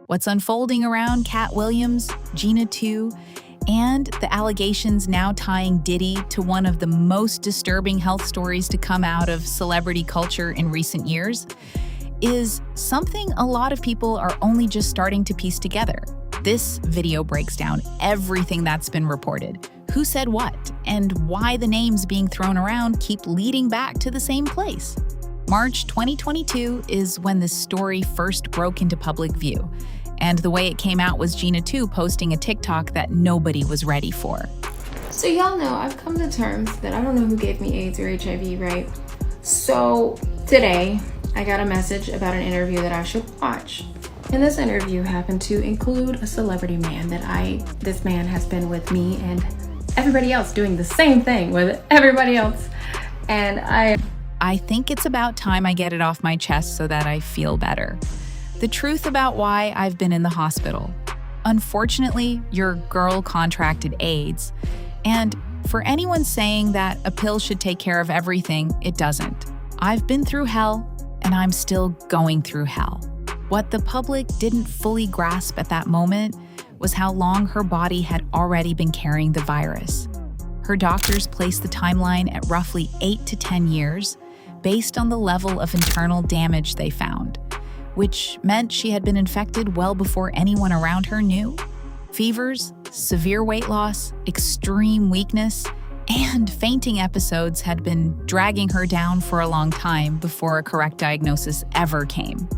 What's unfolding around Katt Williams, Gena Tew, and the allegations now tying Diddy to one of the most disturbing health stories to come out of celebrity culture in recent years is something a lot of people are only just starting to piece together. This video breaks down everything that's been reported, who said what, and why the names being thrown around keep leading back to the same place. March 2022 is when this story first broke into public view, and the way it came out was Gena Tew posting a TikTok that nobody was ready for. So y'all know I've come to terms that I don't know who gave me AIDS or HIV, right? So today I got a message about an interview that I should watch. And this interview happened to include a celebrity man this man has been with me and everybody else doing the same thing with everybody else. And I think it's about time I get it off my chest so that I feel better. The truth about why I've been in the hospital. Unfortunately, your girl contracted AIDS. And for anyone saying that a pill should take care of everything, it doesn't. I've been through hell, and I'm still going through hell. What the public didn't fully grasp at that moment was how long her body had already been carrying the virus. Her doctors placed the timeline at roughly 8 to 10 years, based on the level of internal damage they found, which meant she had been infected well before anyone around her knew. Fevers, severe weight loss, extreme weakness, and fainting episodes had been dragging her down for a long time before a correct diagnosis ever came.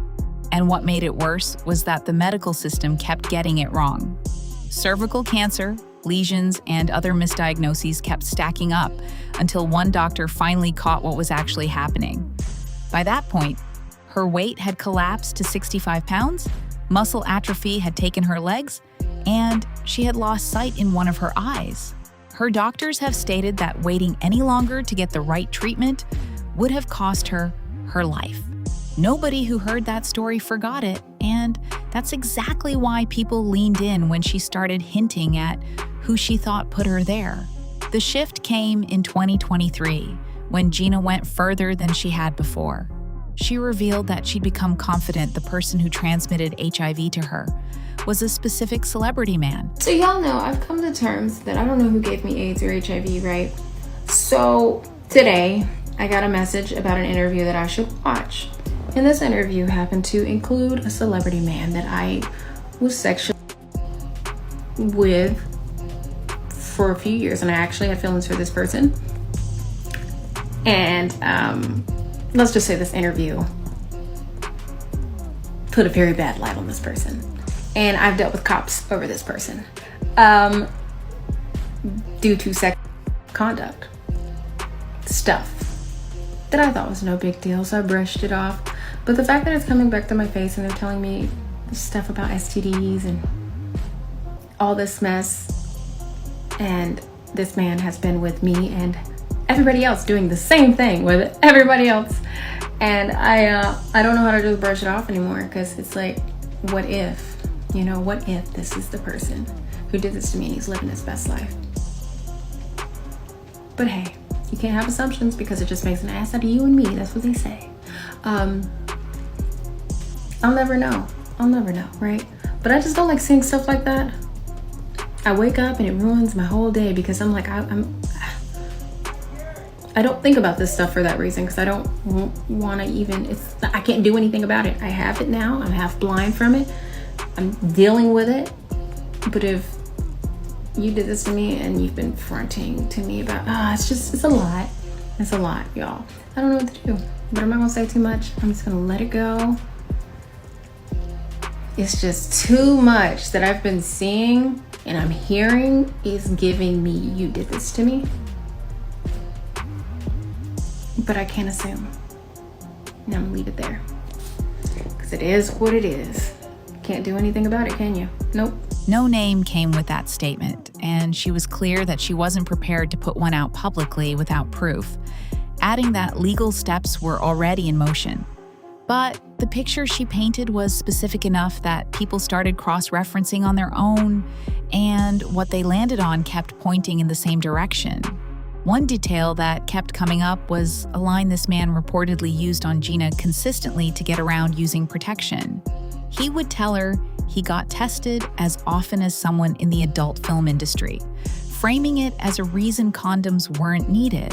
And what made it worse was that the medical system kept getting it wrong. Cervical cancer, lesions, and other misdiagnoses kept stacking up until one doctor finally caught what was actually happening. By that point, her weight had collapsed to 65 pounds, muscle atrophy had taken her legs, and she had lost sight in one of her eyes. Her doctors have stated that waiting any longer to get the right treatment would have cost her her life. Nobody who heard that story forgot it, and that's exactly why people leaned in when she started hinting at who she thought put her there. The shift came in 2023, when Gena went further than she had before. She revealed that she'd become confident the person who transmitted HIV to her was a specific celebrity man. So y'all know I've come to terms that I don't know who gave me AIDS or HIV, right? So today I got a message about an interview that I should watch. And this interview happened to include a celebrity man that I was sexually with for a few years, and I actually had feelings for this person. And let's just say this interview put a very bad light on this person. And I've dealt with cops over this person due to sex conduct stuff that I thought was no big deal, so I brushed it off. But the fact that it's coming back to my face and they're telling me stuff about STDs and all this mess, and this man has been with me and everybody else doing the same thing with everybody else, and I don't know how to just brush it off anymore, because it's like, what if, what if this is the person who did this to me and he's living his best life? But hey, you can't have assumptions because it just makes an ass out of you and me. That's what they say. I'll never know, right? But I just don't like seeing stuff like that. I wake up and it ruins my whole day because I'm like, I don't think about this stuff for that reason, because I don't want to even, I can't do anything about it. I have it now. I'm half blind from it. I'm dealing with it. But if you did this to me and you've been fronting to me about, it's a lot. It's a lot, y'all. I don't know what to do, but I'm not gonna say too much. I'm just gonna let it go. It's just too much that I've been seeing and I'm hearing is giving me, you did this to me. But I can't assume. And I'm gonna leave it there, because it is what it is. Can't do anything about it, can you? Nope. No name came with that statement, and she was clear that she wasn't prepared to put one out publicly without proof, adding that legal steps were already in motion. But the picture she painted was specific enough that people started cross-referencing on their own, and what they landed on kept pointing in the same direction. One detail that kept coming up was a line this man reportedly used on Gena consistently to get around using protection. He would tell her, he got tested as often as someone in the adult film industry, framing it as a reason condoms weren't needed.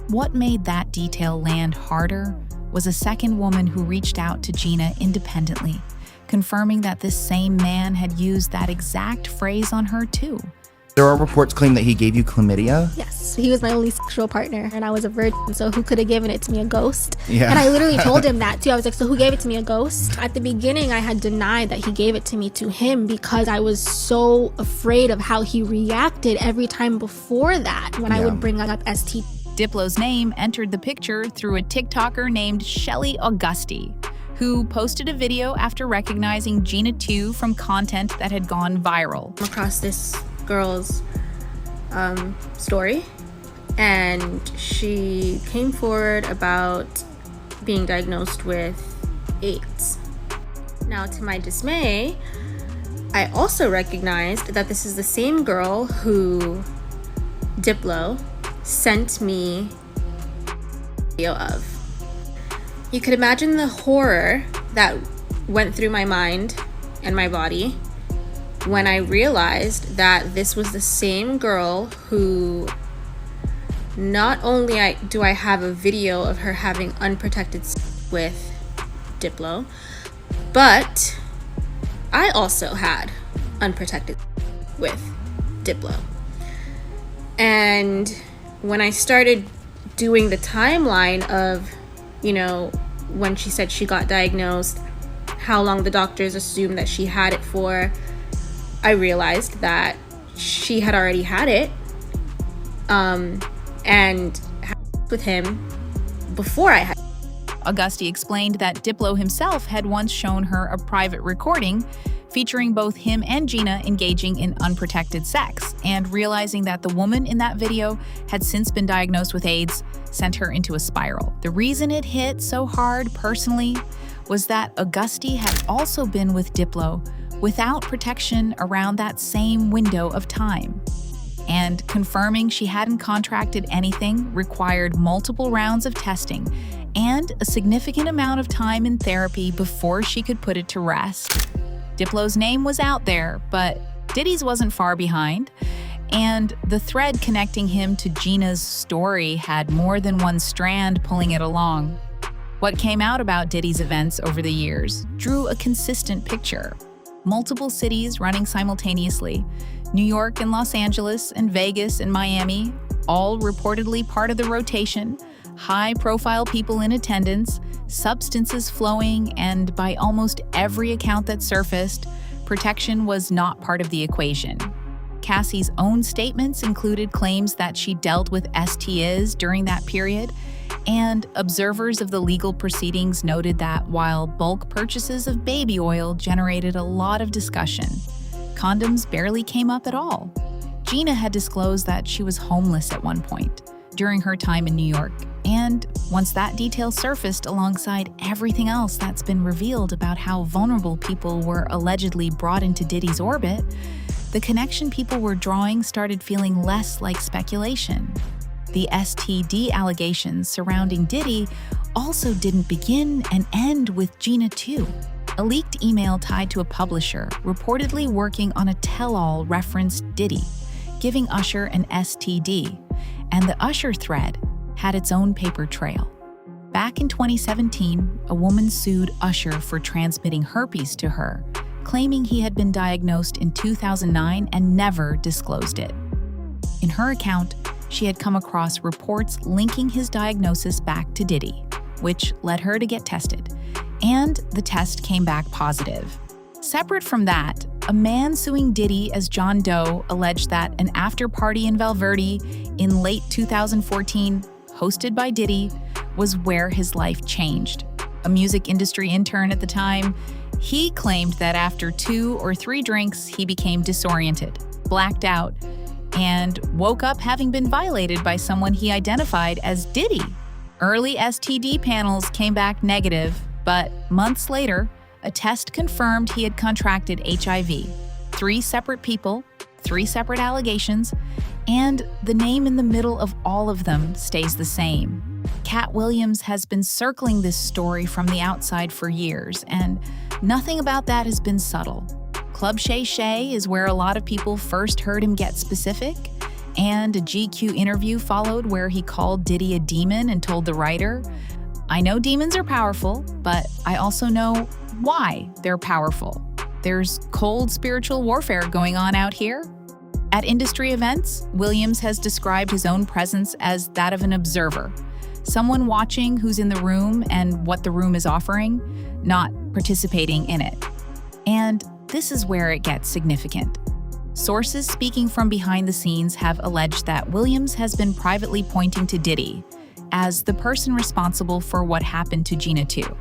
What made that detail land harder was a second woman who reached out to Gena independently, confirming that this same man had used that exact phrase on her too. There are reports claiming that he gave you chlamydia? Yes, he was my only sexual partner, and I was a virgin, so who could have given it to me? A ghost? Yeah. And I literally told him that too. I was like, so who gave it to me? A ghost? At the beginning, I had denied that he gave it to me to him because I was so afraid of how he reacted every time before that when I would bring up ST. Diplo's name entered the picture through a TikToker named Shelly Augusti, who posted a video after recognizing Gena Tew from content that had gone viral. Across this girl's story, and she came forward about being diagnosed with AIDS. Now, to my dismay, I also recognized that this is the same girl who Diplo sent me a video of. You could imagine the horror that went through my mind and my body when I realized that this was the same girl who not only do I have a video of her having unprotected sex with Diplo, but I also had unprotected sex with Diplo. And when I started doing the timeline of, when she said she got diagnosed, how long the doctors assumed that she had it for, I realized that she had already had it and had with him before I had. Augusti explained that Diplo himself had once shown her a private recording featuring both him and Gena engaging in unprotected sex, and realizing that the woman in that video had since been diagnosed with AIDS sent her into a spiral. The reason it hit so hard personally was that Augusti had also been with Diplo without protection around that same window of time. And confirming she hadn't contracted anything required multiple rounds of testing and a significant amount of time in therapy before she could put it to rest. Diplo's name was out there, but Diddy's wasn't far behind, and the thread connecting him to Gena's story had more than one strand pulling it along. What came out about Diddy's events over the years drew a consistent picture. Multiple cities running simultaneously, New York and Los Angeles and Vegas and Miami, all reportedly part of the rotation, high-profile people in attendance, substances flowing, and by almost every account that surfaced, protection was not part of the equation. Cassie's own statements included claims that she dealt with STIs during that period, and observers of the legal proceedings noted that while bulk purchases of baby oil generated a lot of discussion, condoms barely came up at all. Gena had disclosed that she was homeless at one point during her time in New York, and once that detail surfaced alongside everything else that's been revealed about how vulnerable people were allegedly brought into Diddy's orbit, the connection people were drawing started feeling less like speculation. The STD allegations surrounding Diddy also didn't begin and end with Gena Tew. A leaked email tied to a publisher reportedly working on a tell-all referenced Diddy, giving Usher an STD, and the Usher thread had its own paper trail. Back in 2017, a woman sued Usher for transmitting herpes to her, claiming he had been diagnosed in 2009 and never disclosed it. In her account, she had come across reports linking his diagnosis back to Diddy, which led her to get tested, and the test came back positive. Separate from that, a man suing Diddy as John Doe alleged that an after-party in Valverde in late 2014, hosted by Diddy, was where his life changed. A music industry intern at the time, he claimed that after 2 or 3 drinks, he became disoriented, blacked out, and woke up having been violated by someone he identified as Diddy. Early STD panels came back negative, but months later, a test confirmed he had contracted HIV. 3 separate people, 3 separate allegations, and the name in the middle of all of them stays the same. Katt Williams has been circling this story from the outside for years, and nothing about that has been subtle. Club Shay Shay is where a lot of people first heard him get specific, and a GQ interview followed where he called Diddy a demon and told the writer, "I know demons are powerful, but I also know why they're powerful. There's cold spiritual warfare going on out here." At industry events, Williams has described his own presence as that of an observer, someone watching who's in the room and what the room is offering, not participating in it. And this is where it gets significant. Sources speaking from behind the scenes have alleged that Williams has been privately pointing to Diddy as the person responsible for what happened to Gena Tew.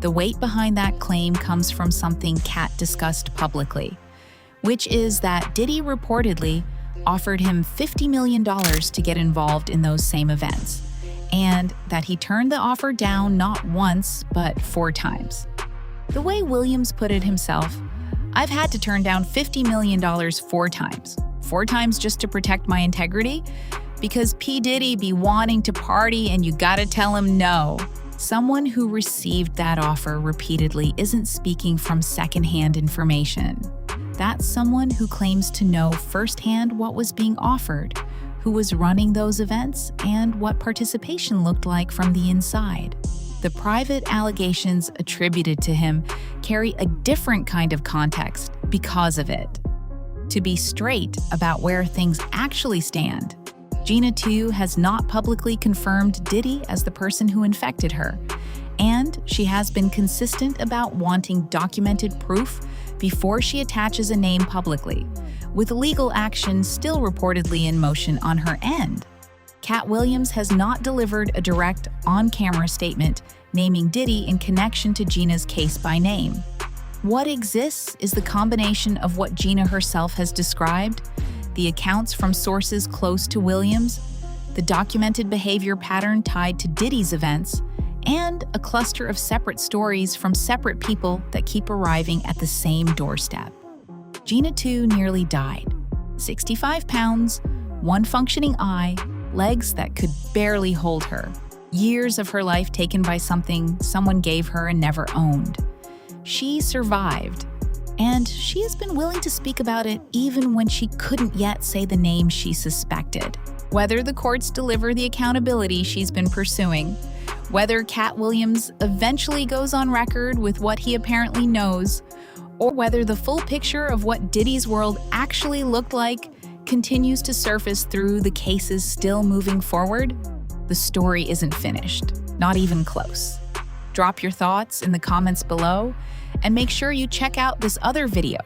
The weight behind that claim comes from something Katt discussed publicly, which is that Diddy reportedly offered him $50 million to get involved in those same events, and that he turned the offer down not once, but 4 times. The way Williams put it himself, "I've had to turn down $50 million 4 times. 4 times just to protect my integrity? Because P. Diddy be wanting to party and you gotta tell him no." Someone who received that offer repeatedly isn't speaking from secondhand information. That's someone who claims to know firsthand what was being offered, who was running those events, and what participation looked like from the inside. The private allegations attributed to him carry a different kind of context because of it. To be straight about where things actually stand, Gena Tew has not publicly confirmed Diddy as the person who infected her, and she has been consistent about wanting documented proof before she attaches a name publicly, with legal action still reportedly in motion on her end. Katt Williams has not delivered a direct, on-camera statement naming Diddy in connection to Gena's case by name. What exists is the combination of what Gena herself has described, the accounts from sources close to Williams, the documented behavior pattern tied to Diddy's events, and a cluster of separate stories from separate people that keep arriving at the same doorstep. Gena Tew nearly died. 65 pounds, 1 functioning eye, legs that could barely hold her. Years of her life taken by something someone gave her and never owned. She survived, and she has been willing to speak about it even when she couldn't yet say the name she suspected. Whether the courts deliver the accountability she's been pursuing, whether Katt Williams eventually goes on record with what he apparently knows, or whether the full picture of what Diddy's world actually looked like continues to surface through the cases still moving forward, the story isn't finished, not even close. Drop your thoughts in the comments below, and make sure you check out this other video